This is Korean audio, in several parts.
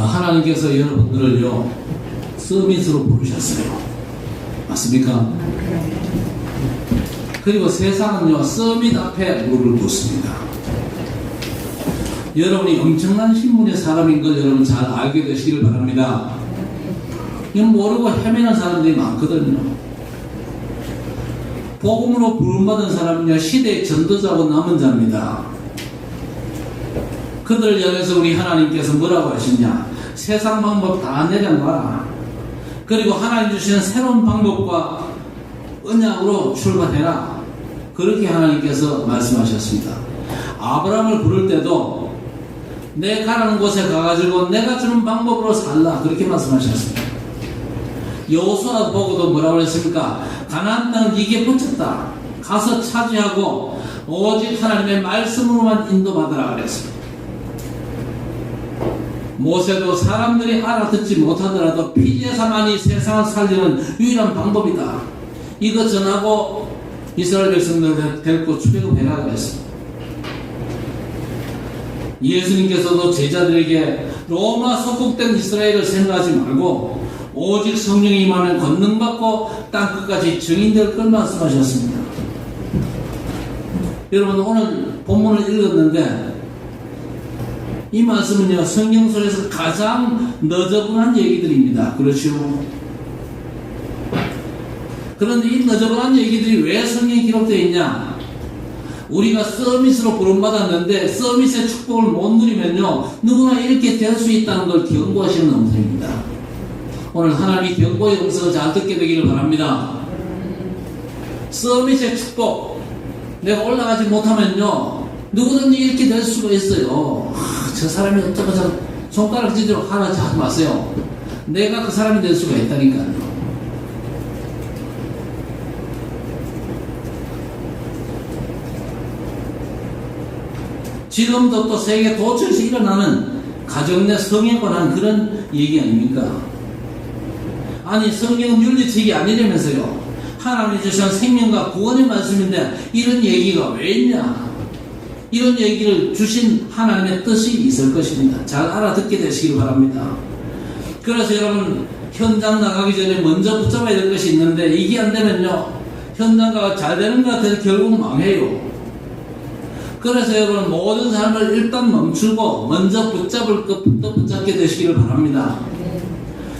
하나님께서 여러분들을요 서밋으로 부르셨어요. 맞습니까? 그리고 세상은요 서밋 앞에 무릎을 꿇습니다. 여러분이 엄청난 신분의 사람인 걸 여러분 잘 알게 되시길 바랍니다. 이건 모르고 헤매는 사람들이 많거든요. 복음으로 부름받은 사람은요 시대의 전도자고 남은 자입니다. 그들을 향해서 우리 하나님께서 뭐라고 하시냐? 세상 방법 다 내려놔라. 그리고 하나님 주시는 새로운 방법과 언약으로 출발해라. 그렇게 하나님께서 말씀하셨습니다. 아브라함을 부를 때도 내 가라는 곳에 가가지고 내가 주는 방법으로 살라. 그렇게 말씀하셨습니다. 여호수아 보고도 뭐라고 했습니까? 가나안 땅은 이게 붙였다. 가서 차지하고 오직 하나님의 말씀으로만 인도받으라 그랬습니다. 모세도 사람들이 알아듣지 못하더라도 피제사만이 세상을 살리는 유일한 방법이다. 이거 전하고 이스라엘 백성들을 데리고 출애굽해라 그랬습니다. 예수님께서도 제자들에게 로마 속국된 이스라엘을 생각하지 말고 오직 성령이 임하면 권능받고 땅끝까지 증인될 걸 말씀하셨습니다. 여러분 오늘 본문을 읽었는데 이 말씀은요 성경 속에서 가장 너저분한 얘기들입니다. 그렇죠? 그런데 이 너저분한 얘기들이 왜 성경에 기록되어 있냐? 우리가 서밋으로 부름받았는데 서밋의 축복을 못 누리면요 누구나 이렇게 될 수 있다는 걸 경고하시는 음성입니다. 오늘 하나님이 경고의 음성을 잘 듣게 되기를 바랍니다. 서밋의 축복 내가 올라가지 못하면요 누구든지 이렇게 될 수가 있어요. 저 사람이 어쩌고 손가락 지도록 하지 마세요. 내가 그 사람이 될 수가 있다니까요. 지금도 또 세계 도처에서 일어나는 가정 내 성에 관한 그런 얘기 아닙니까? 아니 성경은 윤리책이 아니라면서요. 하나님이 주신 생명과 구원의 말씀인데 이런 얘기가 왜 있냐? 이런 얘기를 주신 하나님의 뜻이 있을 것입니다. 잘 알아듣게 되시길 바랍니다. 그래서 여러분 현장 나가기 전에 먼저 붙잡아야 될 것이 있는데 이게 안 되면요 현장가가 잘 되는 것 같아서 결국 망해요. 그래서 여러분 모든 삶을 일단 멈추고 먼저 붙잡을 것부터 붙잡게 되시기를 바랍니다.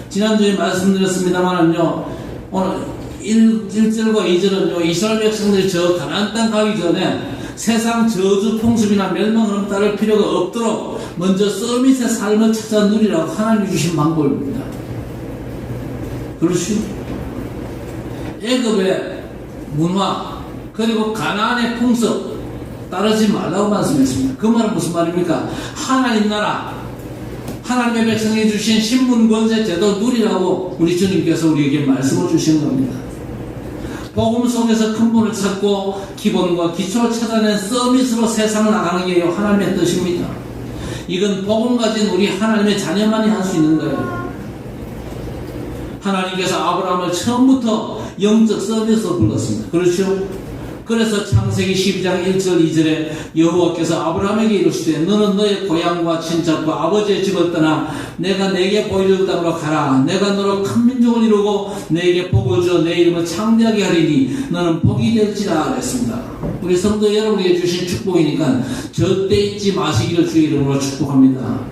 지난주에 말씀드렸습니다만은요 오늘 1절과 2절은요 이스라엘 백성들이 저 가나안 땅 가기 전에 세상 저주 풍습이나 멸망을 따를 필요가 없도록 먼저 서밋의 삶을 찾아 누리라고 하나님이 주신 방법입니다. 그렇죠? 애굽의 문화 그리고 가나안의 풍습 따르지 말라고 말씀했습니다. 그 말은 무슨 말입니까? 하나님 나라 하나님의 백성이 주신 신분 권세 제도 누리라고 우리 주님께서 우리에게 말씀을 주신 겁니다. 복음 속에서 근본을 찾고 기본과 기초를 찾아낸 서밋으로 세상을 나가는 게 하나님의 뜻입니다. 이건 복음 가진 우리 하나님의 자녀만이 할 수 있는 거예요. 하나님께서 아브라함을 처음부터 영적 서밋으로 불렀습니다. 그렇죠? 그래서 창세기 12장 1절 2절에 여호와께서 아브라함에게 이르시되 너는 너의 고향과 친척과 아버지의 집을 떠나 내가 내게 보여줄 땅으로 가라. 내가 너로 큰 민족을 이루고 내게 복을 주어 내 이름을 창대하게 하리니 너는 복이 될지라 그랬습니다. 우리 성도 여러분에게 주신 축복이니까 절대 잊지 마시기를 주의 이름으로 축복합니다.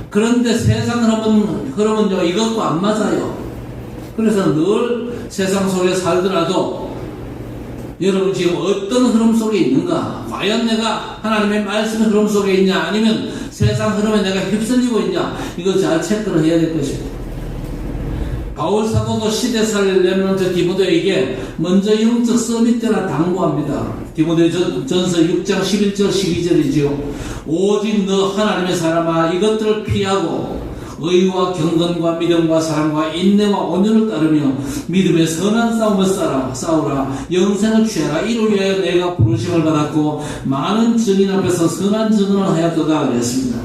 그런데 세상 흐름은요 이것과 안 맞아요. 그래서 늘 세상 속에 살더라도 여러분 지금 어떤 흐름 속에 있는가? 과연 내가 하나님의 말씀의 흐름 속에 있냐? 아니면 세상 흐름에 내가 휩쓸리고 있냐? 이거 잘 체크를 해야 될 것입니다. 바울 사도도 시대 살릴 렘넌트 디모데에게 먼저 영적 서밋 때라 당부합니다. 디모데전서 6장 11절 12절이지요. 오직 너 하나님의 사람아 이것들을 피하고 의와 경건과 믿음과 사랑과 인내와 온유를 따르며 믿음의 선한 싸움을 싸우라. 영생을 취하라. 이를 위하여 내가 부르심을 받았고 많은 증인 앞에서 선한 증언을 하였도다 그랬습니다.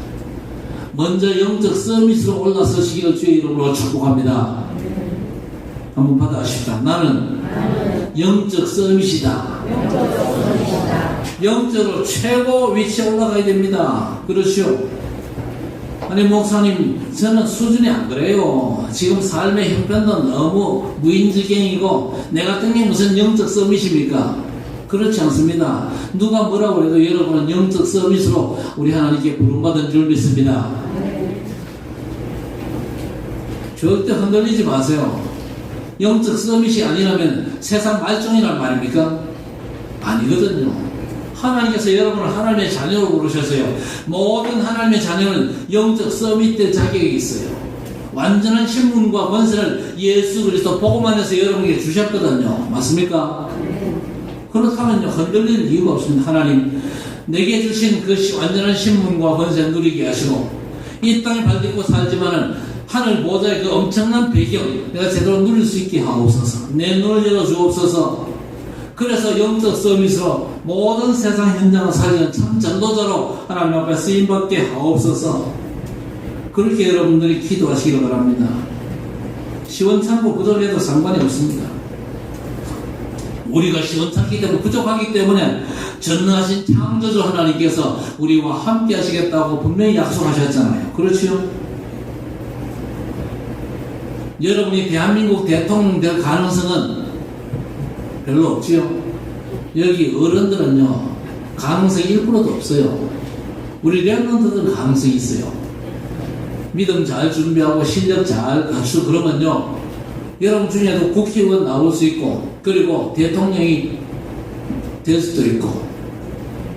먼저 영적 서밋으로 올라서시기를 주의 이름으로 축복합니다. 한번 받아십시다. 나는 영적 서밋이다. 영적으로 최고 위치에 올라가야 됩니다. 그렇죠? 아니 목사님 저는 수준이 안 그래요. 지금 삶의 형편도 너무 무인지경이고 내가 뜬 게 무슨 영적 서밋입니까? 그렇지 않습니다. 누가 뭐라고 해도 여러분은 영적 서밋으로 우리 하나님께 부름받은 줄 믿습니다. 절대 흔들리지 마세요. 영적 서밋이 아니라면 세상 말종이란 말입니까? 아니거든요. 하나님께서 여러분을 하나님의 자녀로 부르셨어요. 모든 하나님의 자녀는 영적 서밋 될 자격이 있어요. 완전한 신분과 권세를 예수 그리스도 복음 안에서 여러분에게 주셨거든요. 맞습니까? 그렇다면요, 흔들릴 이유가 없습니다. 하나님, 내게 주신 그 완전한 신분과 권세 누리게 하시고, 이 땅에 발딛고 살지만은, 하늘 보좌의 그 엄청난 배경, 내가 제대로 누릴 수 있게 하옵소서. 내 눈을 열어주옵소서. 그래서 영적 서밋으로 모든 세상 현장을 살리는 참 전도자로 하나님 앞에 쓰임받게 하옵소서. 그렇게 여러분들이 기도하시기를 바랍니다. 시원찮고 부족해도 상관이 없습니다. 우리가 시원찮기 때문에 부족하기 때문에 전능하신 창조주 하나님께서 우리와 함께 하시겠다고 분명히 약속하셨잖아요. 그렇죠? 여러분이 대한민국 대통령 될 가능성은 별로 없지요. 여기 어른들은요 가능성이 1%도 없어요. 우리 랩런트들은 가능성이 있어요. 믿음 잘 준비하고 실력 잘 갖추고 그러면요 여러분 중에도 국회의원 나올 수 있고 그리고 대통령이 될 수도 있고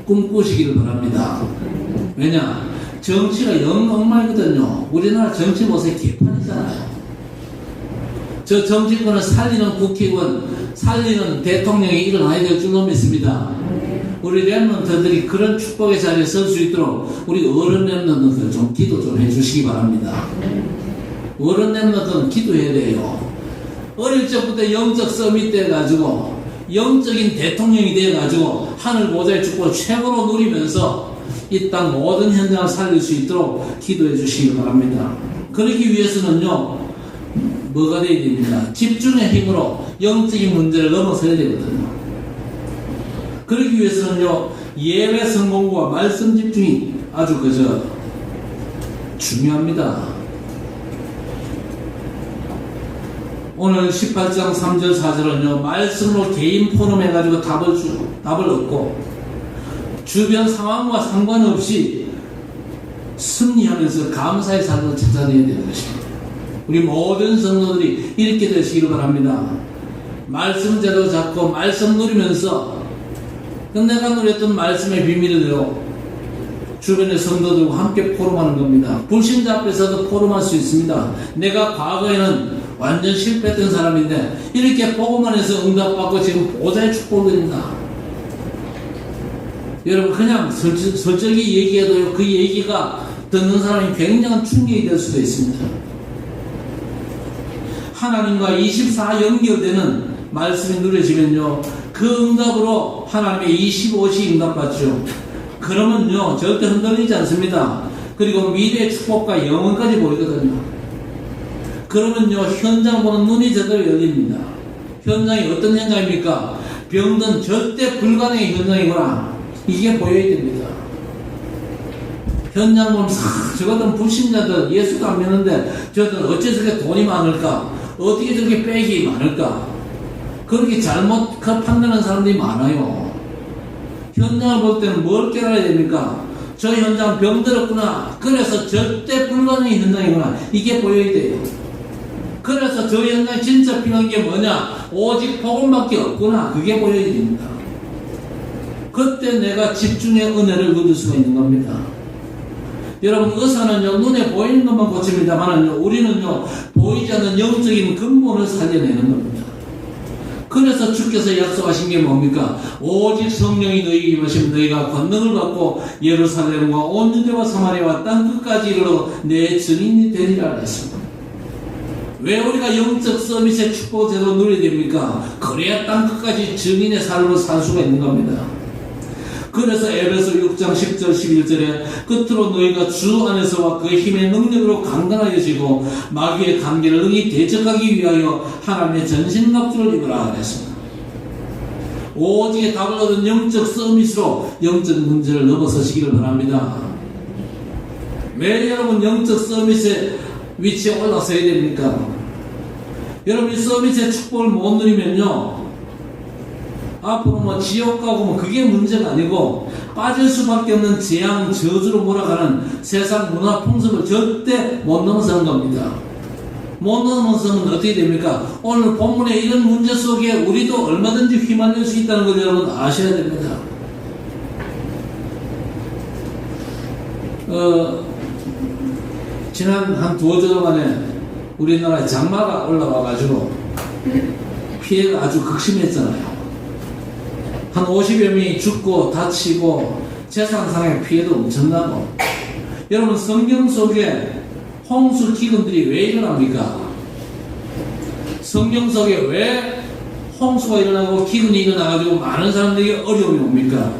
꿈꾸시기를 바랍니다. 왜냐? 정치가 영 엉망이거든요. 우리나라 정치 모습이 개판이잖아요. 저 정치권을 살리는 국회의원, 살리는 대통령이 일어나야 될 줄로 믿습니다. 우리 랩런트들이 그런 축복의 자리에 설 수 있도록 우리 어른 랩런트들 좀 기도 좀 해주시기 바랍니다. 어른 랩런트는 기도해야 돼요. 어릴 적부터 영적 서밋 돼가지고 영적인 대통령이 돼가지고 하늘 보좌의 축복을 최고로 누리면서 이 땅 모든 현장을 살릴 수 있도록 기도해 주시기 바랍니다. 그러기 위해서는요 뭐가 돼야 됩니다. 집중의 힘으로 영적인 문제를 넘어서야 되거든요. 그러기 위해서는요 예배 성공과 말씀 집중이 아주 중요합니다. 오늘 18장 3절 4절은요 말씀으로 개인 포럼 해가지고 답을 얻고 주변 상황과 상관없이 승리하면서 감사의 삶을 찾아내야 되는 것입니다. 우리 모든 성도들이 이렇게 되시기를 바랍니다. 말씀 제대로 잡고 말씀 누리면서 내가 누렸던 말씀의 비밀대로 주변의 성도들과 함께 포럼하는 겁니다. 불신자 앞에서도 포럼할 수 있습니다. 내가 과거에는 완전 실패했던 사람인데 이렇게 복음만 해서 응답받고 지금 보좌의 축복을 드린다. 여러분 그냥 솔직히 얘기해도요 그 얘기가 듣는 사람이 굉장한 충격이 될 수도 있습니다. 하나님과 24 연결되는 말씀이 누려지면요 그 응답으로 하나님의 25시 응답받죠. 그러면요 절대 흔들리지 않습니다. 그리고 미래의 축복과 영원까지 보이거든요. 그러면요 현장 보는 눈이 제대로 열립니다. 현장이 어떤 현장입니까? 병든 절대 불가능의 현장이구나 이게 보여야 됩니다. 현장 보면 저 같은 불신자들 예수도 안 믿는데 저들 어째 저렇게 돈이 많을까? 어떻게 저렇게 빽이 많을까? 그렇게 잘못 판단하는 사람들이 많아요. 현장을 볼 때는 뭘 깨달아야 됩니까? 저 현장 병들었구나. 그래서 절대 불가능의 현장이구나. 이게 보여야 돼요. 그래서 저 현장에 진짜 필요한 게 뭐냐? 오직 복음밖에 없구나. 그게 보여야 됩니다. 그때 내가 집중의 은혜를 얻을 수가 있는 겁니다. 여러분 의사는요 눈에 보이는 것만 고칩니다만은요 우리는요 보이지 않는 영적인 근본을 살려내는 겁니다. 그래서 주께서 약속하신 게 뭡니까? 오직 성령이 너희에게 임하시면 너희가 권능을 받고 예루살렘과 온 유대와 사마리아와 땅 끝까지 이르러 내 증인이 되리라 했습니다. 왜 우리가 영적 서밋의 축복 제도 누려야 됩니까? 그래야 땅 끝까지 증인의 삶을 살 수가 있는 겁니다. 그래서 에베소 6장 10절 11절에 끝으로 너희가 주 안에서와 그 힘의 능력으로 강건하여지고 마귀의 관계를 능히 대적하기 위하여 하나님의 전신갑주를 입으라 그랬습니다. 오직 답을 얻은 영적 서밋으로 영적 문제를 넘어서시기를 바랍니다. 왜 여러분 영적 서밋의 위치에 올라서야 됩니까? 여러분 이 서밋의 축복을 못 누리면요, 앞으로 뭐 지옥 가고 뭐 그게 문제가 아니고 빠질 수밖에 없는 재앙 저주로 몰아가는 세상 문화 풍습을 절대 못 넘어서는 겁니다. 못 넘어서면 어떻게 됩니까? 오늘 본문의 이런 문제 속에 우리도 얼마든지 휘말릴 수 있다는 걸 여러분 아셔야 됩니다. 지난 한 두어 주 만에 우리나라에 장마가 올라와가지고 피해가 아주 극심했잖아요. 한 50여 명이 죽고 다치고 재산상의 피해도 엄청나고. 여러분 성경 속에 홍수 기근들이 왜 일어납니까? 성경 속에 왜 홍수가 일어나고 기근이 일어나가지고 많은 사람들이 어려움이 옵니까?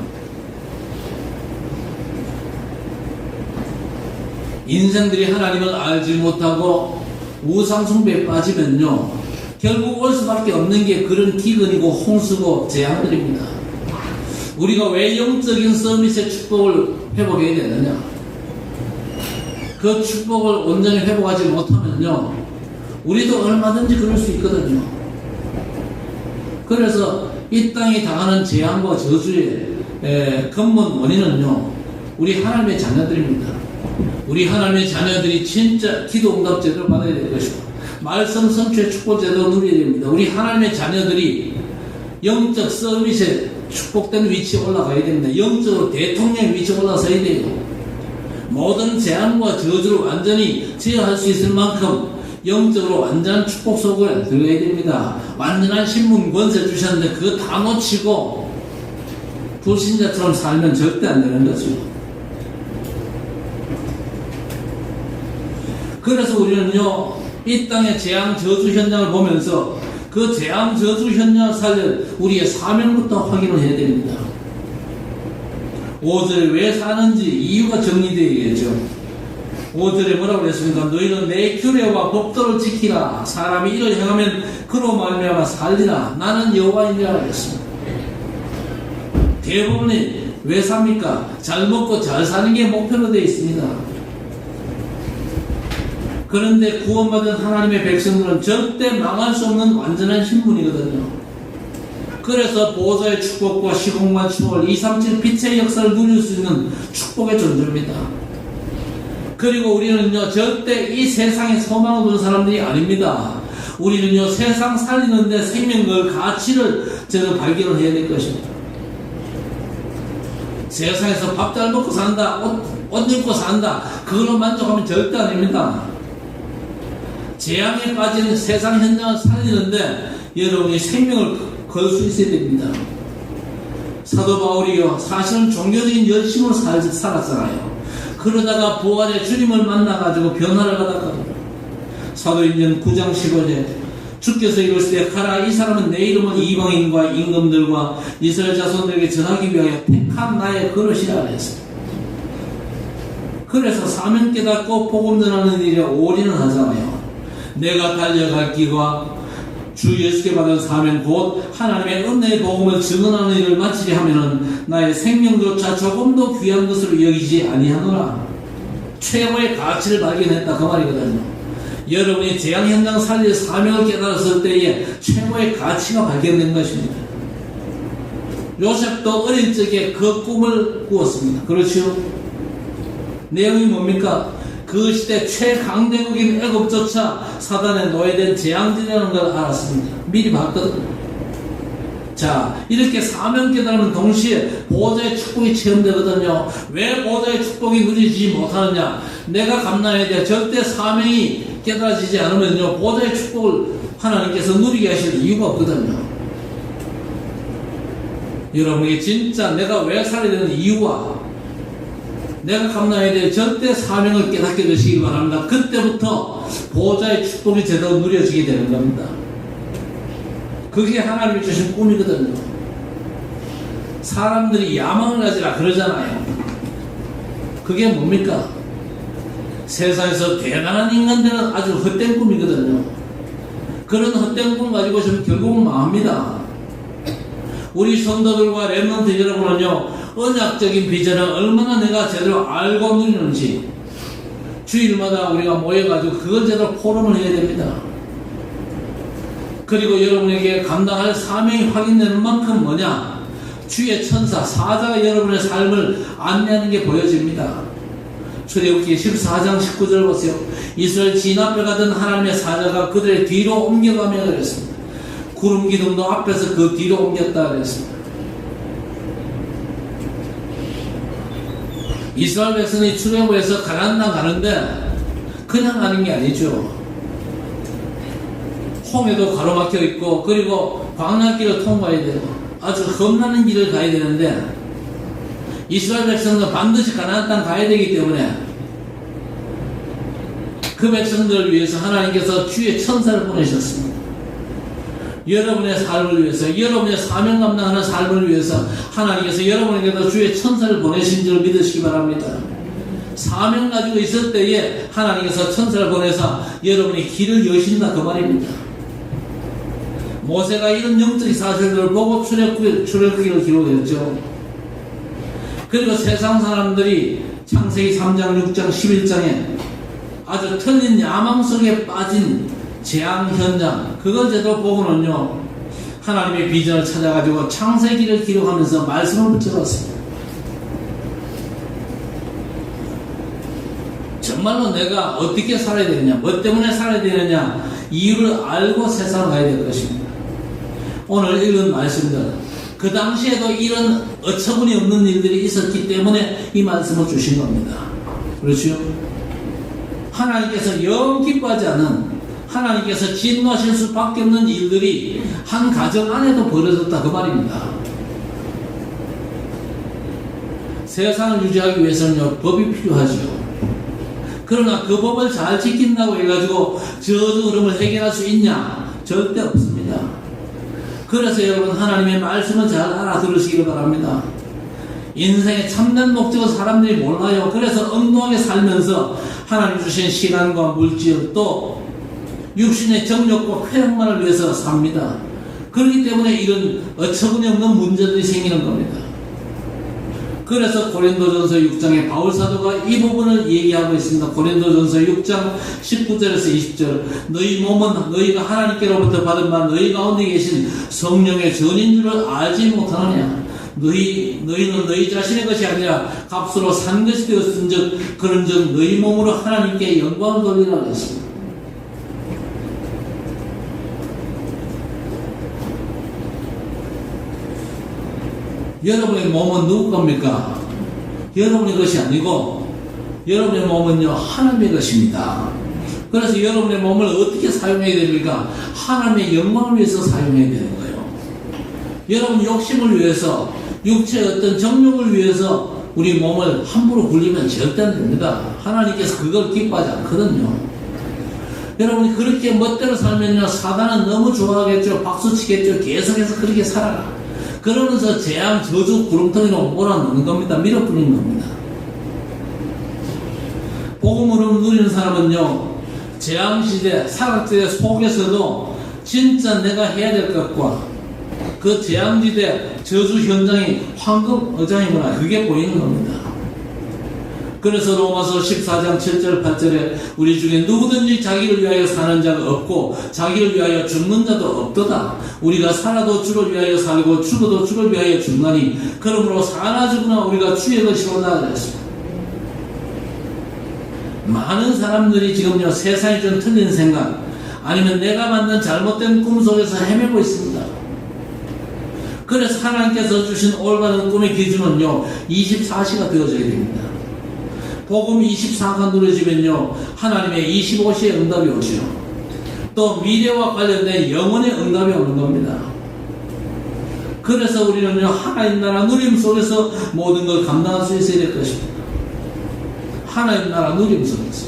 인생들이 하나님을 알지 못하고 우상숭배에 빠지면요, 결국 올 수밖에 없는 게 그런 기근이고 홍수고 재앙들입니다. 우리가 왜 영적인 서밋의 축복을 회복해야 되느냐? 그 축복을 온전히 회복하지 못하면요, 우리도 얼마든지 그럴 수 있거든요. 그래서 이 땅이 당하는 재앙과 저주의 근본 원인은요, 우리 하나님의 자녀들입니다. 우리 하나님의 자녀들이 진짜 기도 응답 제대로 받아야 될 것이고, 말씀 성취의 축복 제대로 누려야 됩니다. 우리 하나님의 자녀들이 영적 서밋에 축복된 위치에 올라가야 됩니다. 영적으로 대통령의 위치에 올라서야 돼요. 모든 재앙과 저주를 완전히 제어할 수 있을 만큼 영적으로 완전한 축복 속을 들어가야 됩니다. 완전한 신분 권세 주셨는데 그거 다 놓치고 불신자처럼 살면 절대 안 되는 거죠. 그래서 우리는요, 이 땅의 재앙 저주 현장을 보면서 그 재앙 저주 현장을 살려 우리의 사명부터 확인을 해야 됩니다. 5절에 왜 사는지 이유가 정리되어야겠죠. 5절에 뭐라고 했습니까? 너희는 내 규례와 법도를 지키라. 사람이 이를 행하면 그로 말미암아 살리라. 나는 여호와이니라 했습니다. 대부분이 왜 삽니까? 잘 먹고 잘 사는 게 목표로 되어 있습니다. 그런데 구원받은 하나님의 백성들은 절대 망할 수 없는 완전한 신분이거든요. 그래서 보호자의 축복과 시공간 추월 237 빛의 역사를 누릴 수 있는 축복의 존재입니다. 그리고 우리는요, 절대 이 세상에 소망을 두는 사람들이 아닙니다. 우리는요, 세상 살리는데 생명과 가치를 저는 발견을 해야 될 것입니다. 세상에서 밥 잘 먹고 산다, 옷 입고 산다, 그걸로 만족하면 절대 아닙니다. 재앙에 빠진 세상 현장을 살리는데 여러분이 생명을 걸 수 있어야 됩니다. 사도 바울이요, 사실은 종교적인 열심으로 살았잖아요. 그러다가 부활의 주님을 만나가지고 변화를 받았거든요. 사도행전 9장 15절, 주께서 이르시되 가라, 이 사람은 내 이름은 이방인과 임금들과 이스라엘 자손들에게 전하기 위하여 택한 나의 그릇이라 했어요. 그래서 사명 깨닫고 복음 전하는 일에 올인을 하잖아요. 내가 달려갈 길과 주 예수께 받은 사명 곧 하나님의 은혜의 복음을 증언하는 일을 마치게 하면은 나의 생명조차 조금도 귀한 것으로 여기지 아니하노라. 최고의 가치를 발견했다 그 말이거든요. 여러분이 재앙 현장 살릴 사명을 깨달았을 때에 최고의 가치가 발견된 것입니다. 요셉도 어릴 적에 그 꿈을 꾸었습니다. 그렇죠? 내용이 뭡니까? 그 시대 최강대국인 애굽조차 사단에 노예된 재앙지라는 걸 알았습니다. 미리 봤거든요. 자, 이렇게 사명 깨달으면 동시에 보호자의 축복이 체험되거든요. 왜 보호자의 축복이 누리지 못하느냐? 내가 감당해야 돼. 절대 사명이 깨달아지지 않으면요, 보호자의 축복을 하나님께서 누리게 하실 이유가 없거든요. 여러분에게 진짜 내가 왜 살아야 되는 이유와 내가 감당해야 될 절대 사명을 깨닫게 되시기 바랍니다. 그때부터 보호자의 축복이 제대로 누려지게 되는 겁니다. 그게 하나님이 주신 꿈이거든요. 사람들이 야망을 가지라 그러잖아요. 그게 뭡니까? 세상에서 대단한 인간들은 아주 헛된 꿈이거든요. 그런 헛된 꿈 가지고 있으면 결국은 망합니다. 우리 성도들과 렘넌트 여러분은요, 언약적인 비전을 얼마나 내가 제대로 알고 누리는지, 주일마다 우리가 모여가지고 그걸 제대로 포럼을 해야 됩니다. 그리고 여러분에게 감당할 사명이 확인되는 만큼 뭐냐? 주의 천사, 사자가 여러분의 삶을 안내하는 게 보여집니다. 출애굽기 14장 19절 보세요. 이스라엘 진 앞에 가던 하나님의 사자가 그들의 뒤로 옮겨가며 그랬습니다. 구름 기둥도 앞에서 그 뒤로 옮겼다 그랬습니다. 이스라엘 백성이 출애굽해서 가나안 땅 가는데 그냥 가는 게 아니죠. 홍해도 가로막혀 있고 그리고 광야길을 통과해야 되고 아주 험난한 길을 가야 되는데 이스라엘 백성은 반드시 가나안 땅 가야 되기 때문에 그 백성들을 위해서 하나님께서 주의 천사를 보내셨습니다. 여러분의 삶을 위해서, 여러분의 사명 감당하는 삶을 위해서 하나님께서 여러분에게도 주의 천사를 보내신 줄 믿으시기 바랍니다. 사명 가지고 있을 때에 하나님께서 천사를 보내서 여러분의 길을 여신다 그 말입니다. 모세가 이런 영적 사실들을 보고 출애굽기를 기록했죠. 그리고 세상 사람들이 창세기 3장, 6장, 11장에 아주 틀린 야망 속에 빠진 재앙 현장, 그걸 제대로 보고는요, 하나님의 비전을 찾아가지고 창세기를 기록하면서 말씀을 붙여봤습니다. 정말로 내가 어떻게 살아야 되느냐, 뭐 때문에 살아야 되느냐, 이유를 알고 세상을 가야 될 것입니다. 오늘 읽은 말씀들, 그 당시에도 이런 어처구니 없는 일들이 있었기 때문에 이 말씀을 주신 겁니다. 그렇죠? 하나님께서 영 기뻐하지 않은, 하나님께서 진노하실 수밖에 없는 일들이 한 가정 안에도 벌어졌다 그 말입니다. 세상을 유지하기 위해서는요, 법이 필요하죠. 그러나 그 법을 잘 지킨다고 해가지고 저주 흐름을 해결할 수 있냐? 절대 없습니다. 그래서 여러분 하나님의 말씀을 잘 알아들으시기를 바랍니다. 인생의 참된 목적을 사람들이 몰라요. 그래서 엉뚱하게 살면서 하나님 주신 시간과 물질 또 육신의 정욕과 쾌락만을 위해서 삽니다. 그렇기 때문에 이런 어처구니 없는 문제들이 생기는 겁니다. 그래서 고린도전서 6장에 바울사도가 이 부분을 얘기하고 있습니다. 고린도전서 6장 19절에서 20절, 너희 몸은 너희가 하나님께로부터 받은 바 너희 가운데 계신 성령의 전인 줄을 알지 못하느냐. 너희는 너희 자신의 것이 아니라 값으로 산 것이 되었은즉 그런즉 너희 몸으로 하나님께 영광을 돌리라 했습니다. 여러분의 몸은 누구 겁니까? 여러분의 것이 아니고 여러분의 몸은요 하나님의 것입니다. 그래서 여러분의 몸을 어떻게 사용해야 됩니까? 하나님의 영광을 위해서 사용해야 되는 거예요. 여러분 욕심을 위해서, 육체의 어떤 정욕을 위해서 우리 몸을 함부로 굴리면 절대 안 됩니다. 하나님께서 그걸 기뻐하지 않거든요. 여러분이 그렇게 멋대로 살면요 사단은 너무 좋아하겠죠. 박수치겠죠. 계속해서 그렇게 살아라. 그러면서 재앙, 저주, 구름텅이로 몰아넣는 겁니다. 밀어뿌리는 겁니다. 복음으로 누리는 사람은요 재앙시대, 사각지대 속에서도 진짜 내가 해야 될 것과 그 재앙지대, 저주 현장이 황금 어장이구나, 그게 보이는 겁니다. 그래서 로마서 14장 7절 8절에 우리 중에 누구든지 자기를 위하여 사는 자가 없고 자기를 위하여 죽는 자도 없도다. 우리가 살아도 주를 위하여 살고 죽어도 주를 위하여 죽나니 그러므로 사나 죽으나 우리가 주의 것이로다 그랬습니다. 많은 사람들이 지금요 세상에 좀 틀린 생각 아니면 내가 만든 잘못된 꿈 속에서 헤매고 있습니다. 그래서 하나님께서 주신 올바른 꿈의 기준은요 24시가 되어져야 됩니다. 복음 24가 누려지면요 하나님의 25시의 응답이 오죠. 또 미래와 관련된 영혼의 응답이 오는 겁니다. 그래서 우리는요 하나님 나라 누림 속에서 모든 걸 감당할 수 있어야 될 것입니다. 하나님 나라 누림 속에서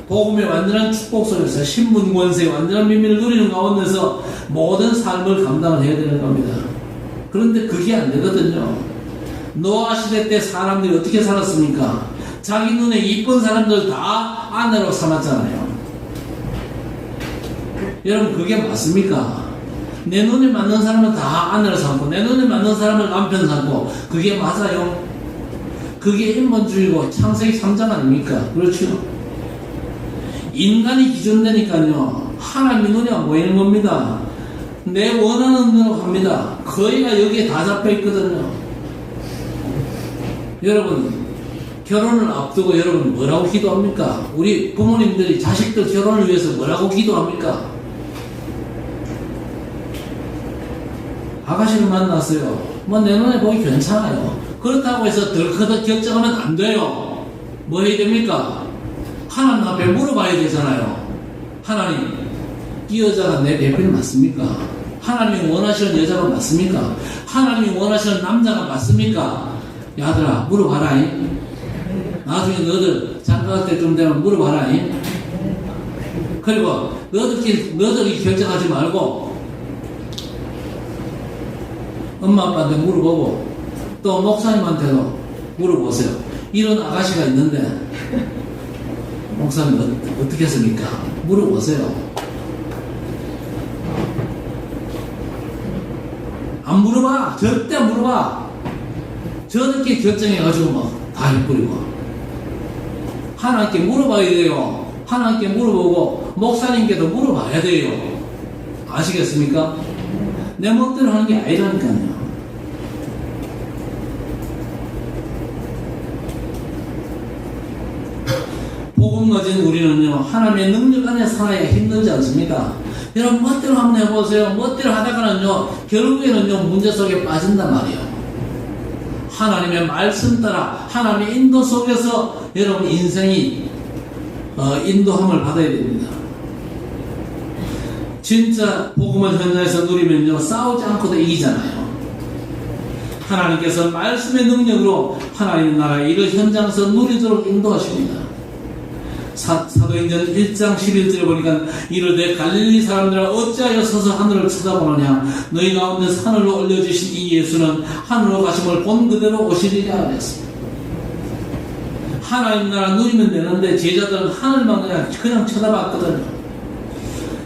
복음의 완전한 축복 속에서 신분 권세의 완전한 비밀을 누리는 가운데서 모든 삶을 감당을 해야 되는 겁니다. 그런데 그게 안 되거든요. 노아 시대 때 사람들이 어떻게 살았습니까? 자기 눈에 이쁜 사람들 다 아내로 삼았잖아요. 여러분 그게 맞습니까? 내 눈에 맞는 사람은 다 아내로 삼고 내 눈에 맞는 사람을 남편 삼고 그게 맞아요? 그게 인본주의고 창세기 3장 아닙니까? 그렇죠? 인간이 기준되니까요, 하나님의 눈이 안 보이는 겁니다. 내 원하는 대로 합니다. 거의가 여기에 다 잡혀 있거든요. 여러분, 결혼을 앞두고 여러분 뭐라고 기도합니까? 우리 부모님들이 자식들 결혼을 위해서 뭐라고 기도합니까? 아가씨를 만났어요. 뭐 내 눈에 보기 괜찮아요. 그렇다고 해서 덜커덕 결정하면 안 돼요. 뭐 해야 됩니까? 하나님 앞에 물어봐야 되잖아요. 하나님, 이 여자가 내 배필 맞습니까? 하나님이 원하시는 여자가 맞습니까? 하나님이 원하시는 남자가 맞습니까? 야들아, 물어봐라. 나중에 너들 장가갈 때좀 되면 물어봐라. 그리고 너들이 결정하지 말고 엄마 아빠한테 물어보고 또 목사님한테도 물어보세요. 이런 아가씨가 있는데 목사님 어떻게 했습니까? 물어보세요. 안 물어봐. 절대 안 물어봐. 저렇게 결정해가지고 막 다 해버리고. 하나님께 물어봐야 돼요. 하나님께 물어보고 목사님께도 물어봐야 돼요. 아시겠습니까? 내 멋대로 하는 게 아니라니까요. 복음 가진 우리는요, 하나님의 능력 안에 살아야 힘들지 않습니까? 여러분, 멋대로 한번 해보세요. 멋대로 하다가는요, 결국에는요, 문제 속에 빠진단 말이에요. 하나님의 말씀 따라, 하나님의 인도 속에서 여러분 인생이, 인도함을 받아야 됩니다. 진짜 복음을 현장에서 누리면요, 싸우지 않고도 이기잖아요. 하나님께서 말씀의 능력으로 하나님의 나라의 일을 현장에서 누리도록 인도하십니다. 사도행전 1장 11절에 보니까 이르되 갈릴리 사람들아 어찌하여 서서 하늘을 쳐다보느냐 너희 가운데 하늘로 올려주신 이 예수는 하늘로 가심을 본 그대로 오시리라 하였습니다. 하나님 나라 누리면 되는데 제자들은 하늘만 그냥 쳐다봤거든요.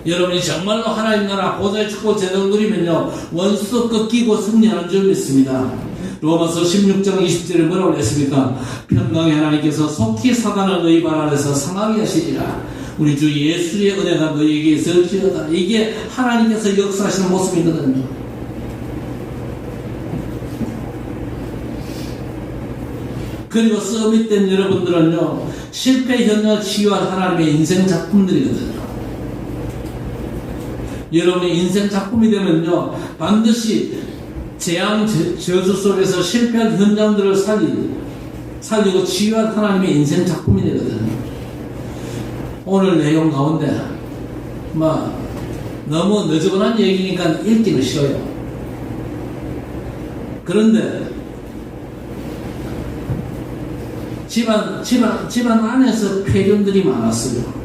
여러분이 정말로 하나님 나라 보좌의 축복 제대로 누리면요, 원수도 꺾이고 승리하는 줄 믿습니다. 로마서 16장 20절에 뭐라고 했습니까? 평강의 하나님께서 속히 사단을 너희 발 아래서 상하게 하시리라. 우리 주 예수의 은혜가 너희에게 있을지어다. 이게 하나님께서 역사하시는 모습이거든요. 그리고 서밋된 여러분들은요, 실패 현장을 치유한 하나님의 인생 작품들이거든요. 여러분의 인생 작품이 되면요, 반드시 재앙 저주 속에서 실패한 현장들을 살리고 치유한 하나님의 인생 작품이 되거든요. 오늘 내용 가운데 너무 너저분한 얘기니까 읽기는 쉬워요. 그런데 집안 안에서 폐륜들이 많았어요.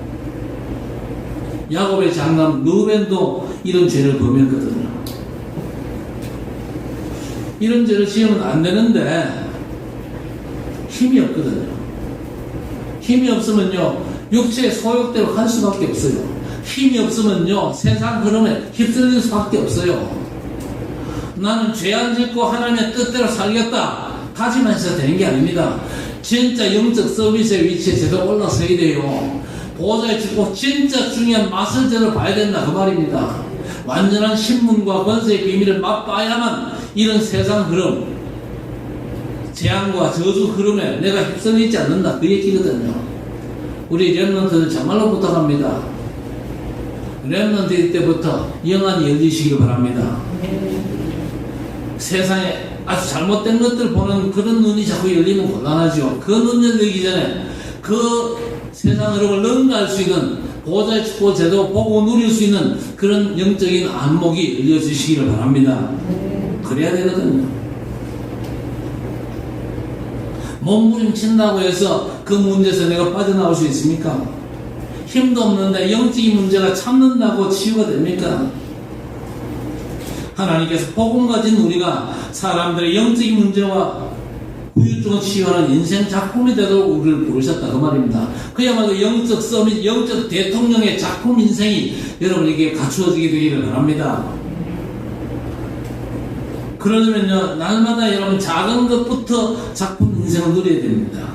야곱의 장남 루벤도 이런 죄를 범했거든요. 이런 죄를 지으면 안 되는데 힘이 없거든요. 힘이 없으면요, 육체의 소욕대로 갈 수밖에 없어요. 힘이 없으면요, 세상 흐름에 휩쓸릴 수밖에 없어요. 나는 죄 안 짓고 하나님의 뜻대로 살겠다 가지만 있어도 되는 게 아닙니다. 진짜 영적 서비스의 위치에 제대로 올라서야 돼요. 보좌의 축복 진짜 중요한 맛을 제대로 봐야 된다 그 말입니다. 완전한 신문과 권세의 비밀을 맛봐야만 이런 세상 흐름, 재앙과 저주 흐름에 내가 휩쓸려 있지 않는다 그 얘기거든요. 우리 렘넌트들 정말로 부탁합니다. 렘넌트 때부터 영안이 열리시길 바랍니다. 세상에 아주 잘못된 것들 보는 그런 눈이 자꾸 열리면 곤란하죠. 그 눈 열리기 전에 그 세상 흐름을 능가할 수 있는 보좌의 축복 제도 보고 누릴 수 있는 그런 영적인 안목이 열려주시기를 바랍니다. 그래야 되거든요. 몸부림친다고 해서 그 문제에서 내가 빠져나올 수 있습니까? 힘도 없는데 영적인 문제가 참는다고 치유가 됩니까? 하나님께서 복음 가진 우리가 사람들의 영적인 문제와 후유증을 치유하는 인생 작품이 되도록 우리를 부르셨다 그 말입니다. 그야말로 영적 서밋, 영적 대통령의 작품 인생이 여러분에게 갖추어지게 되기를 바랍니다. 그러려면요, 날마다 여러분 작은 것부터 작품 인생을 누려야 됩니다.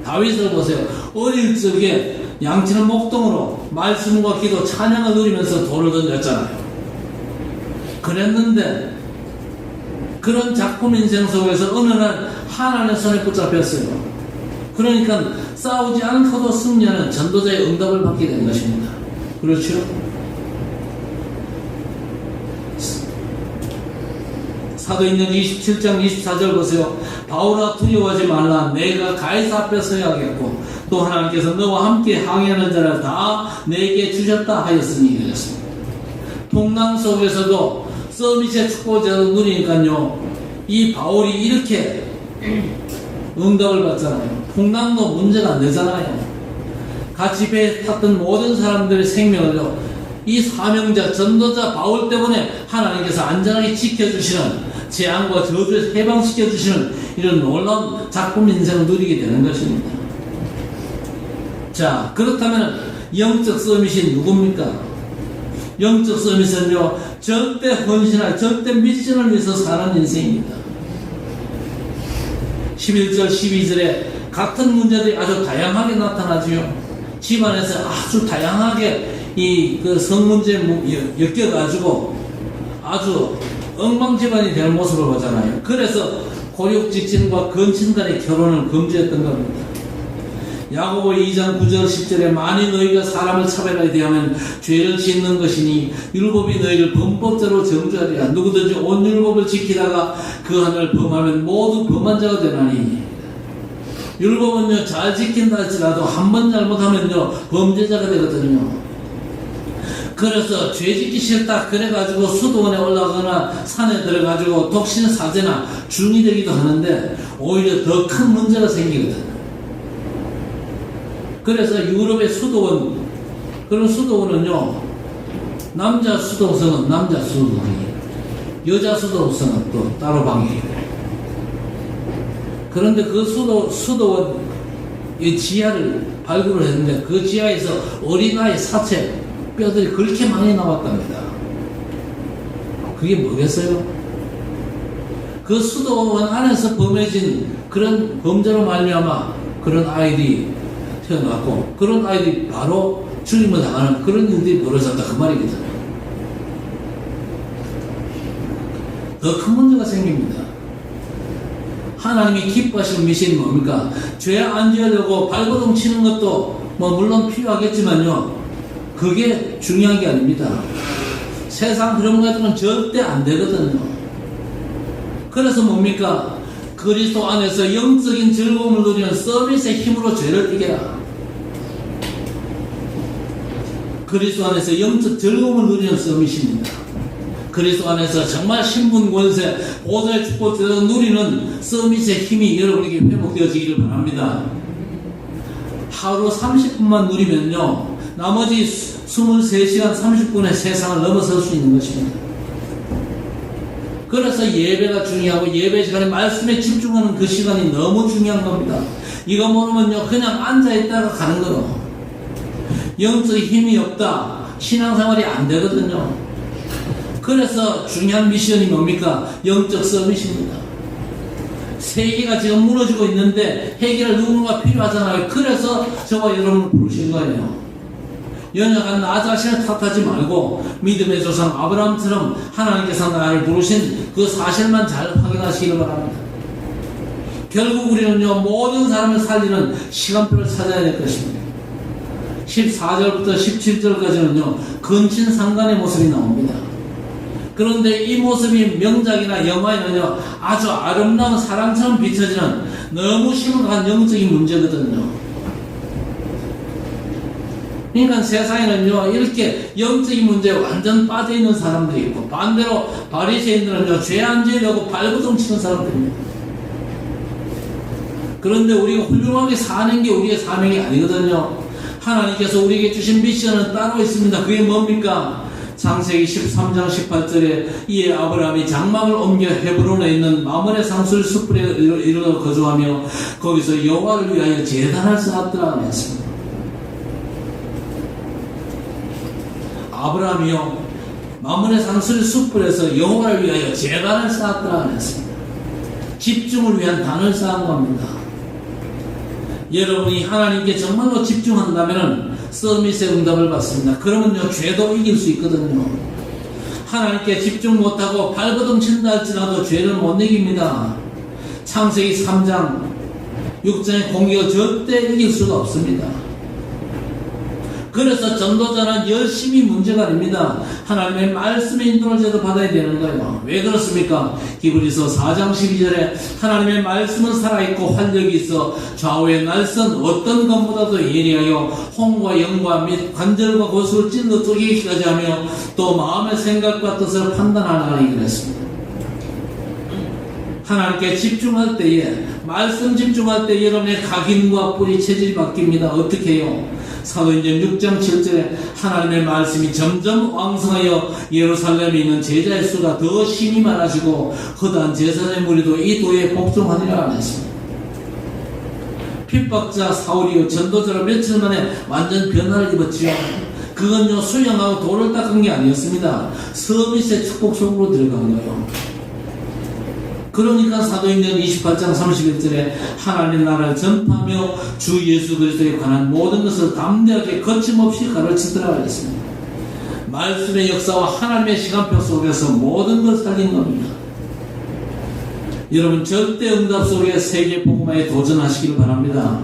다윗을 보세요. 어릴 적에 양치는 목동으로 말씀과 기도, 찬양을 누리면서 돌을 던졌잖아요. 그랬는데 그런 작품 인생 속에서 어느 날 하나님의 손에 붙잡혔어요. 그러니까 싸우지 않고도 승리하는 전도자의 응답을 받게 된 것입니다. 그렇죠? 사도행전 27장 24절 보세요. 바울아 두려워하지 말라. 내가 가이사 앞에 서야겠고 또 하나님께서 너와 함께 항해하는 자를 다 내게 주셨다 하였으니 이랬습니다. 풍랑 속에서도 서밋의 축복제를 누리니까요, 이 바울이 이렇게 응답을 받잖아요. 풍랑도 문제가 안 되잖아요. 같이 배에 탔던 모든 사람들의 생명을요, 이 사명자 전도자 바울 때문에 하나님께서 안전하게 지켜주시는, 재앙과 저주에서 해방시켜주시는 이런 놀라운 작품 인생을 누리게 되는 것입니다. 자, 그렇다면 영적 서밋이 누굽니까? 영적 서밋은요, 절대 헌신할, 절대 미션을 위해서 사는 인생입니다. 11절 12절에 같은 문제들이 아주 다양하게 나타나지요. 집안에서 아주 다양하게 그 성문제 엮여가지고 아주 엉망집안이 되는 모습을 보잖아요. 그래서 고육직진과 건친간의 결혼을 금지했던 겁니다. 야고보 2장 9절 10절에 만일 너희가 사람을 차별하게 되면 죄를 짓는 것이니 율법이 너희를 범법자로 정죄하리라. 누구든지 온 율법을 지키다가 그 하나를 범하면 모두 범한 자가 되나니. 율법은요, 잘 지킨다 할지라도 한 번 잘못하면요 범죄자가 되거든요. 그래서 죄 짓기 싫다 그래가지고 수도원에 올라가거나 산에 들어가지고 독신사제나 중이 되기도 하는데 오히려 더 큰 문제가 생기거든. 그래서 유럽의 수도원, 그런 수도원은요, 남자 수도성은 남자 수도원이, 여자 수도성은 또 따로 방이고. 그런데 그 수도원 이 지하를 발굴을 했는데 그 지하에서 어린아이 사체 뼈들이 그렇게 많이 나왔답니다. 그게 뭐겠어요? 그 수도원 안에서 범해진 그런 범죄로 말미암아 그런 아이들이 태어났고 그런 아이들이 바로 죽임을 당하는 그런 일들이 벌어졌다 그 말이거든요. 더 큰 문제가 생깁니다. 하나님이 기뻐하시는 미션이 뭡니까? 죄 안 지으려고 발버둥 치는 것도 뭐 물론 필요하겠지만요, 그게 중요한 게 아닙니다. 세상 그런 것 같으면 절대 안 되거든요. 그래서 뭡니까? 그리스도 안에서 영적인 즐거움을 누리는 서밋의 힘으로 죄를 이겨라. 그리스도 안에서 영적 즐거움을 누리는 서밋입니다. 그리스도 안에서 정말 신분, 권세, 보좌의 축복을 누리는 서밋의 힘이 여러분에게 회복되어지기를 바랍니다. 하루 30분만 누리면요, 나머지 23시간 30분의 세상을 넘어설 수 있는 것입니다. 그래서 예배가 중요하고 예배 시간에 말씀에 집중하는 그 시간이 너무 중요한 겁니다. 이거 모르면요, 그냥 앉아있다가 가는 거로. 영적 힘이 없다, 신앙생활이 안 되거든요. 그래서 중요한 미션이 뭡니까? 영적 서밋입니다. 세계가 지금 무너지고 있는데 해결할 누군가 필요하잖아요. 그래서 저와 여러분을 부르신 거예요. 연약한 나 자신을 탓하지 말고 믿음의 조상 아브라함처럼 하나님께서 나를 부르신 그 사실만 잘 확인하시기를 바랍니다. 결국 우리는요, 모든 사람을 살리는 시간표를 찾아야 될 것입니다. 14절부터 17절까지는요 근친상간의 모습이 나옵니다. 그런데 이 모습이 명작이나 영화에는요 아주 아름다운 사랑처럼 비춰지는 너무 심각한 영적인 문제거든요. 그러니까 세상에는요 이렇게 영적인 문제에 완전 빠져있는 사람들이 있고, 반대로 바리새인들은요 죄 안 지으려고 발버둥 치는 사람들입니다. 그런데 우리가 훌륭하게 사는 게 우리의 사명이 아니거든요. 하나님께서 우리에게 주신 미션은 따로 있습니다. 그게 뭡니까? 창세기 13장 18절에 이에 아브라함이 장막을 옮겨 헤브론에 있는 마므레 상술 숲에 이르러 거주하며 거기서 여호와를 위하여 제단을 쌓았더라 했습니다. 아브라함이요, 마므레 상수리 숯불에서 여호와를 위하여 제단을 쌓았더라 그랬습니다. 집중을 위한 단을 쌓은 겁니다. 여러분이 하나님께 정말로 집중한다면 서밋의 응답을 받습니다. 그러면요 죄도 이길 수 있거든요. 하나님께 집중 못하고 발버둥 친다 할지라도 죄를 못 이깁니다. 창세기 3장 6장의 공격을 절대 이길 수가 없습니다. 그래서 전도자는 열심히 문제가 아닙니다. 하나님의 말씀의 인도를 제대로 받아야 되는 거예요. 왜 그렇습니까? 히브리서 4장 12절에 하나님의 말씀은 살아있고 활력이 있어 좌우의 날선 어떤 것보다도 예리하여 홍과 영과 및 관절과 고수를 찔러 쪼개기까지 하며 또 마음의 생각과 뜻을 판단하나니 그랬습니다. 하나님께 집중할 때에 말씀 집중할 때 여러분의 각인과 뿌리 체질이 바뀝니다. 어떻게 해요? 사도행전 6장 7절에 하나님의 말씀이 점점 왕성하여 예루살렘에 있는 제자의 수가 더 심히 많아지고 허다한 제사장의 무리도 이 도에 복종하리라 하였습니다. 핍박자 사울이요 전도자로 며칠 만에 완전 변화를 입었지요. 그건요 수영하고 돌을 닦은 게 아니었습니다. 서밋의 축복 속으로 들어간 거예요. 그러니까 사도행전 28장 31절에 하나님 나라를 전파하며 주 예수 그리스도에 관한 모든 것을 담대하게 거침없이 가르치더라 했습니다. 말씀의 역사와 하나님의 시간표 속에서 모든 걸 살린 겁니다. 여러분 절대 응답 속에 세계 복음화에 도전하시길 바랍니다.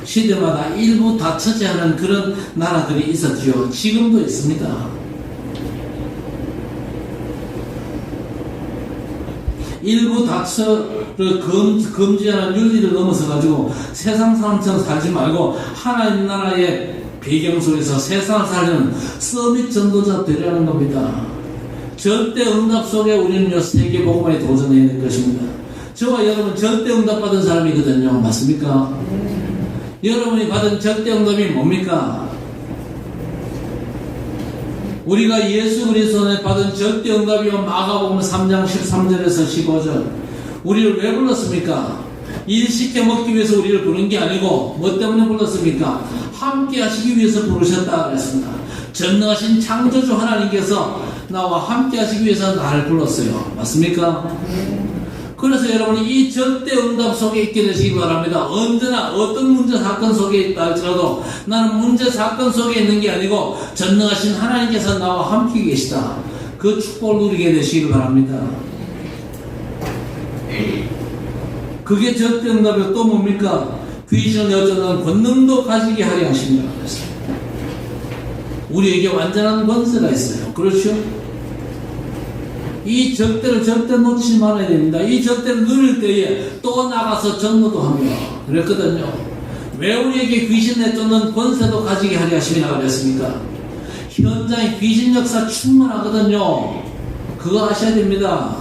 시대마다 일부 다처지 않은 그런 나라들이 있었지요. 지금도 있습니다. 일부 다처를 금지하는 윤리를 넘어서 가지고 세상 사람처럼 살지 말고 하나님 나라의 배경 속에서 세상을 살려는 서밋 전도자 되려는 겁니다. 절대 응답 속에 우리는 세계 복음화에 도전해야 될 것입니다. 저와 여러분 절대 응답 받은 사람이거든요. 맞습니까? 여러분이 받은 절대 응답이 뭡니까? 우리가 예수 그리스도에 받은 절대 응답이요 마가복음 3장 13절에서 15절 우리를 왜 불렀습니까? 일 시켜 먹기 위해서 우리를 부른 게 아니고 뭐 때문에 불렀습니까? 함께 하시기 위해서 부르셨다 그랬습니다. 전능하신 창조주 하나님께서 나와 함께 하시기 위해서 나를 불렀어요. 맞습니까? 그래서 여러분이 이 절대 응답 속에 있게 되시기 바랍니다. 언제나 어떤 문제 사건 속에 있다 할지라도 나는 문제 사건 속에 있는 게 아니고 전능하신 하나님께서 나와 함께 계시다. 그 축복을 누리게 되시기 바랍니다. 그게 절대 응답이 또 뭡니까? 귀신을 여전한 권능도 가지게 하려 하십니다. 우리에게 완전한 권세가 있어요. 그렇죠? 이 적대를 절대 놓치지 말아야 됩니다. 이 적대를 누릴 때에 또 나가서 전도도 합니다. 그랬거든요. 왜 우리에게 귀신 내쫓는 권세도 가지게 하려 하심이라 그랬습니까? 현장에 귀신 역사 충만하거든요. 그거 아셔야 됩니다.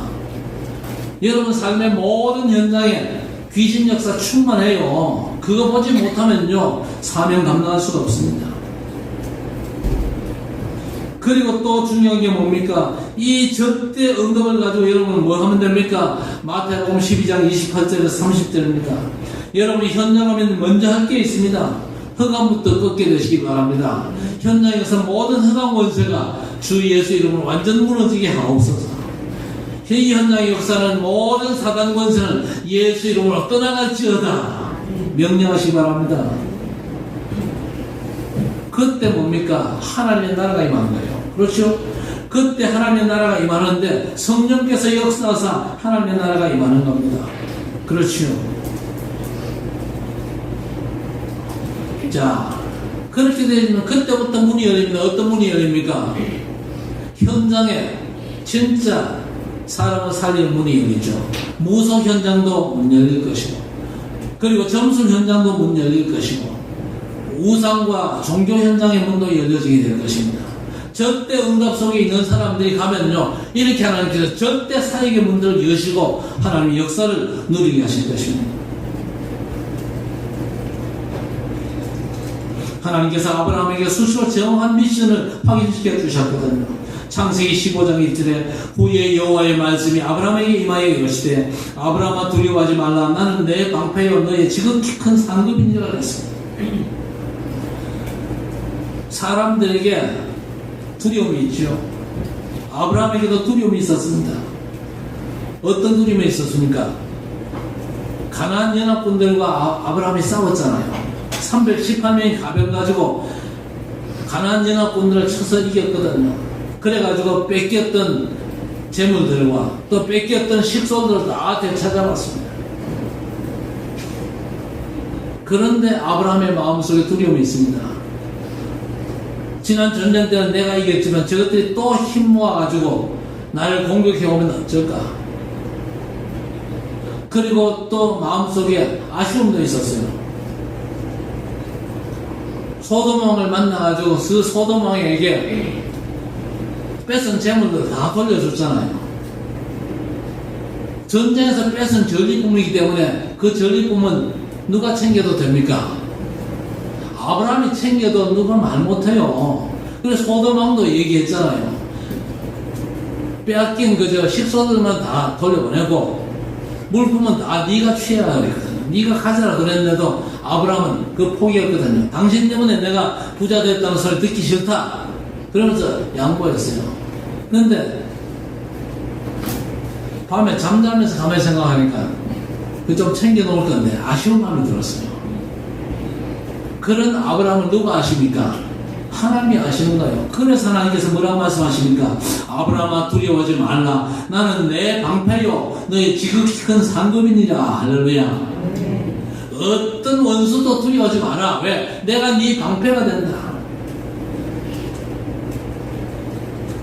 여러분 삶의 모든 현장에 귀신 역사 충만해요. 그거 보지 못하면요 사명 감당할 수가 없습니다. 그리고 또 중요한 게 뭡니까? 이 절대 응답을 가지고 여러분은 뭐 하면 됩니까? 마태복음 12장 28절에서 30절입니다. 여러분이 현장 가면 먼저 할 게 있습니다. 흑암부터 꺾게 되시기 바랍니다. 현장에서 모든 흑암 권세가 주 예수 이름으로 완전 무너지게 하옵소서. 이 현장의 역사는 모든 사단 권세는 예수 이름으로 떠나갈지어다 명령하시기 바랍니다. 그때 뭡니까? 하나님의 나라가 임하는 거예요. 그렇죠? 그때 하나님의 나라가 임하는데 성령께서 역사하사 하나님의 나라가 임하는 겁니다. 그렇죠? 자, 그렇게 되면 그때부터 문이 열립니다. 어떤 문이 열립니까? 현장에 진짜 사람을 살리는 문이 열리죠. 무속 현장도 문 열릴 것이고, 그리고 점술 현장도 문 열릴 것이고, 우상과 종교 현장의 문도 열려지게 될 것입니다. 절대 응답 속에 있는 사람들이 가면요 이렇게 하나님께서 절대 사역의 문들을 여시고 하나님의 역사를 누리게 하실 것입니다. 하나님께서 아브라함에게 수시로 정한 미션을 확인시켜 주셨거든요. 창세기 15장 1절에 후에 여호와의 말씀이 아브라함에게 임하여 이르시되 아브라함아 두려워하지 말라. 나는 내 방패요 너의 지극히 큰 상급이니라 했습니다. 사람들에게 두려움이 있죠. 아브라함에게도 두려움이 있었습니다. 어떤 두려움이 있었습니까? 가나안 연합군들과 아브라함이 싸웠잖아요. 318명이 가병 가지고 가나안 연합군들을 쳐서 이겼거든요. 그래가지고 뺏겼던 재물들과 또 뺏겼던 식소들을 다 되찾아왔습니다. 그런데 아브라함의 마음속에 두려움이 있습니다. 지난 전쟁 때는 내가 이겼지만 저것들이 또 힘 모아가지고 나를 공격해오면 어쩔까? 그리고 또 마음속에 아쉬움도 있었어요. 소돔 왕을 만나가지고 그 소돔 왕에게 뺏은 재물들 다 돌려줬잖아요. 전쟁에서 뺏은 전리품이기 때문에 그 전리품은 누가 챙겨도 됩니까? 아브라함이 챙겨도 누가 말 못해요. 그래서 소돔 왕도 얘기했잖아요. 빼앗긴 그저 식소들만 다 돌려보내고 물품은 다 네가 취해야 그랬거든요. 네가 가져라 그랬는데도 아브라함은 그 포기했거든요. 당신 때문에 내가 부자 됐다는 소리 듣기 싫다. 그러면서 양보했어요. 근데 밤에 잠자면서 가만히 생각하니까 그 좀 챙겨놓을 건데 아쉬운 마음이 들었어요. 그런 아브라함을 누가 아십니까? 하나님이 아시는 거예요. 그래서 하나님께서 뭐라고 말씀하십니까? 아브라함아 두려워하지 말라. 나는 내 방패요 너의 지극히 큰 상급이니라. 할렐루야. 어떤 원수도 두려워하지 마라. 왜? 내가 네 방패가 된다.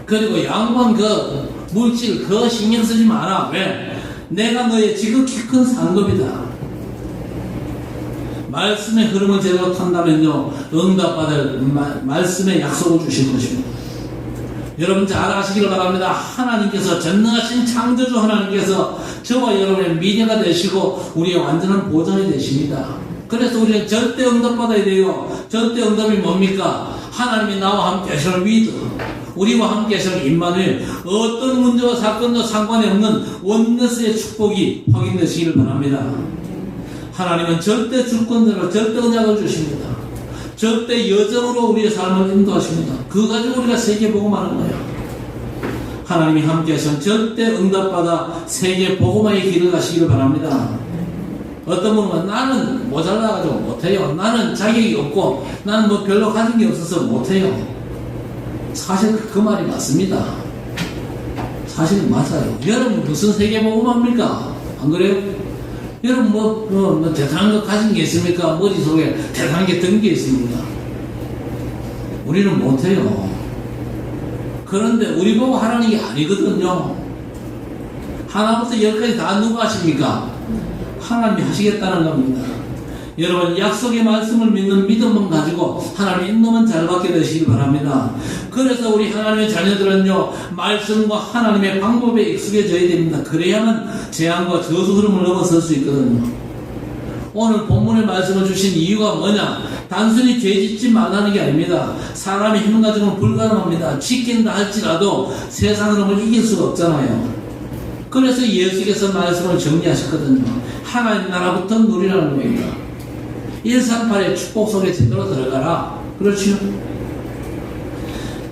그리고 양반 그 물질 그거 신경 쓰지 마라. 왜? 내가 너의 지극히 큰 상급이다. 말씀의 흐름을 제대로 탄다면요 응답받을 말씀의 약속을 주실 것입니다. 여러분 잘 아시기를 바랍니다. 하나님께서 전능하신 창조주 하나님께서 저와 여러분의 미래가 되시고 우리의 완전한 보장이 되십니다. 그래서 우리는 절대 응답받아야 돼요. 절대 응답이 뭡니까? 하나님이 나와 함께 하시는 위드, 우리와 함께 하시는 임마누엘, 어떤 문제와 사건도 상관이 없는 원네스의 축복이 확인되시기를 바랍니다. 하나님은 절대 주권대로 절대 언약을 주십니다. 절대 여정으로 우리의 삶을 인도하십니다. 그거 가지고 우리가 세계 복음하는 거예요. 하나님이 함께 하시면 절대 응답받아 세계 복음화의 길을 가시기를 바랍니다. 어떤 분은 나는 모자라가지고 못해요. 나는 자격이 없고 나는 뭐 별로 가진 게 없어서 못해요. 사실 그 말이 맞습니다. 사실은 맞아요. 여러분 무슨 세계 복음합니까? 안 그래요? 여러분 뭐 대단한 거 가진 게 있습니까? 머릿속에 대단한 게 든 게 있습니까? 우리는 못해요. 그런데 우리 보고 하라는 게 아니거든요. 하나부터 열까지 다 누가 하십니까? 하나님이 하시겠다는 겁니다. 여러분 약속의 말씀을 믿는 믿음만 가지고 하나님의 인도만 잘 받게 되시길 바랍니다. 그래서 우리 하나님의 자녀들은요 말씀과 하나님의 방법에 익숙해져야 됩니다. 그래야만 재앙과 저주 흐름을 넘어설 수 있거든요. 오늘 본문의 말씀을 주신 이유가 뭐냐? 단순히 죄짓지 말라는 게 아닙니다. 사람이 힘 가지고는 불가능합니다. 지킨다 할지라도 세상 흐름을 이길 수가 없잖아요. 그래서 예수께서 말씀을 정리하셨거든요. 하나님 나라부터 누리라는 겁니다. 138의 축복 속에 제대로 들어가라. 그렇죠?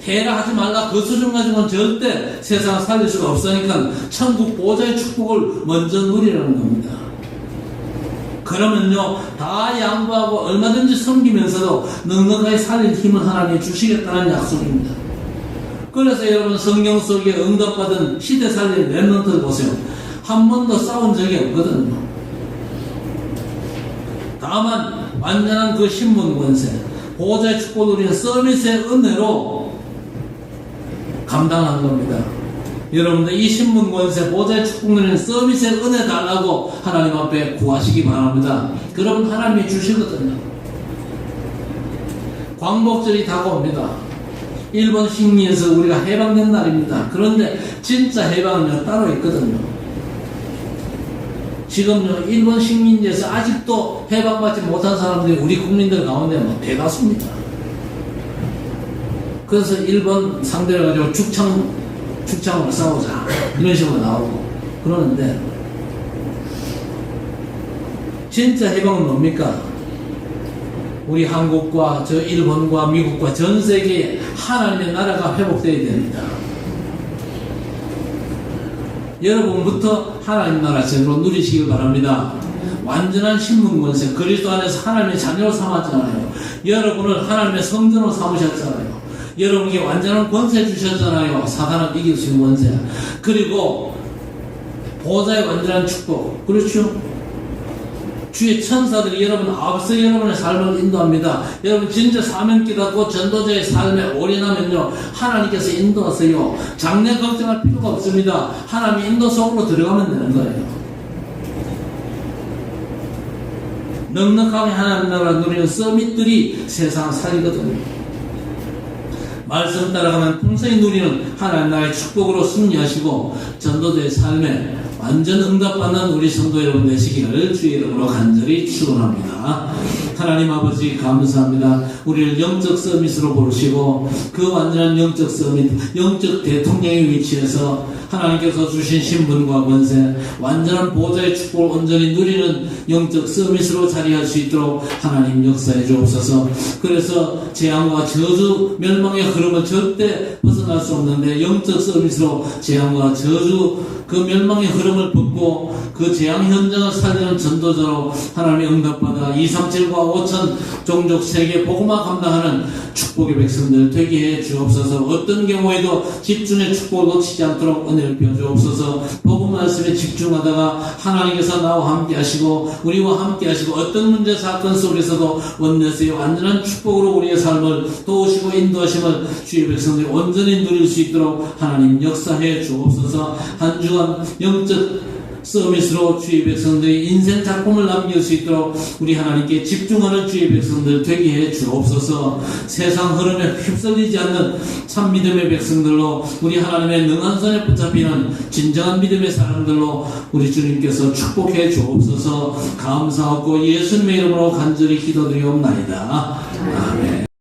해라 하지 말라 그 수준 가지고는 절대 세상을 살릴 수가 없으니까 천국 보좌의 축복을 먼저 누리라는 겁니다. 그러면요 다 양보하고 얼마든지 섬기면서도 넉넉하게 살릴 힘을 하나님이 주시겠다는 약속입니다. 그래서 여러분 성경 속에 응답받은 시대 살릴 렘넌트를 보세요. 한 번도 싸운 적이 없거든요. 다만 완전한 그 신분 권세, 보호자의 축복을 우리는 서밋의 은혜로 감당한 겁니다. 여러분들 이 신분 권세, 보호자의 축복 누리는 서밋의 은혜 달라고 하나님 앞에 구하시기 바랍니다. 그러면 하나님이 주시거든요. 광복절이 다가옵니다. 일본 식민에서 우리가 해방된 날입니다. 그런데 진짜 해방은 따로 있거든요. 지금요 일본 식민지에서 아직도 해방받지 못한 사람들이 우리 국민들 가운데 뭐 대다수입니다. 그래서 일본 상대로 가지고 죽창으로 싸우자 이런 식으로 나오고 그러는데 진짜 해방은 뭡니까? 우리 한국과 저 일본과 미국과 전 세계에 하나님의 나라가 회복되어야 됩니다. 여러분부터 하나님 나라 제대로 누리시길 바랍니다. 완전한 신분 권세, 그리스도 안에서 하나님의 자녀로 삼았잖아요. 여러분을 하나님의 성전으로 삼으셨잖아요. 여러분에게 완전한 권세 주셨잖아요. 사단을 이길 수 있는 권세. 그리고 보좌의 완전한 축복. 그렇죠? 주의 천사들이 여러분 앞서 여러분의 삶을 인도합니다. 여러분 진짜 사명 깨닫고 전도자의 삶에 올인하면요, 하나님께서 인도하세요. 장래 걱정할 필요가 없습니다. 하나님 인도 속으로 들어가면 되는 거예요. 넉넉하게 하나님 나라 누리는 서밋들이 세상을 살리거든요. 말씀 따라가면 풍성히 누리는 하나님 나라의 축복으로 승리하시고 전도자의 삶에 완전 응답받는 우리 성도 여러분 되시기를 주의 이름으로 간절히 축원합니다. 하나님 아버지 감사합니다. 우리를 영적 서밋으로 부르시고 그 완전한 영적 서밋, 영적 대통령의 위치에서 하나님께서 주신 신분과 권세, 완전한 보좌의 축복을 온전히 누리는 영적 서밋으로 자리할 수 있도록 하나님 역사해 주옵소서. 그래서 재앙과 저주, 멸망의 흐름을 절대 벗어날 수 없는데 영적 서밋으로 재앙과 저주, 그 멸망의 흐름을 벗고 그 재앙 현장을 살리는 전도자로 하나님의 응답받아 237과 5천 종족 세계 복음화 감당하는 축복의 백성들 되게 해 주옵소서. 어떤 경우에도 집중의 축복을 놓치지 않도록 은혜를 베어주옵소서. 복음 말씀에 집중하다가 하나님께서 나와 함께 하시고 우리와 함께 하시고 어떤 문제 사건 속에서도 원내스의 완전한 축복으로 우리의 삶을 도우시고 인도하심을 주의 백성들이 온전히 누릴 수 있도록 하나님 역사해 주옵소서. 한 주간 영적 서밋으로 주의 백성들이 인생 작품을 남길 수 있도록 우리 하나님께 집중하는 주의 백성들 되게 해 주옵소서. 세상 흐름에 휩쓸리지 않는 참 믿음의 백성들로 우리 하나님의 능한 손에 붙잡히는 진정한 믿음의 사람들로 우리 주님께서 축복해 주옵소서. 감사하고 예수님의 이름으로 간절히 기도드리옵나이다. 아멘.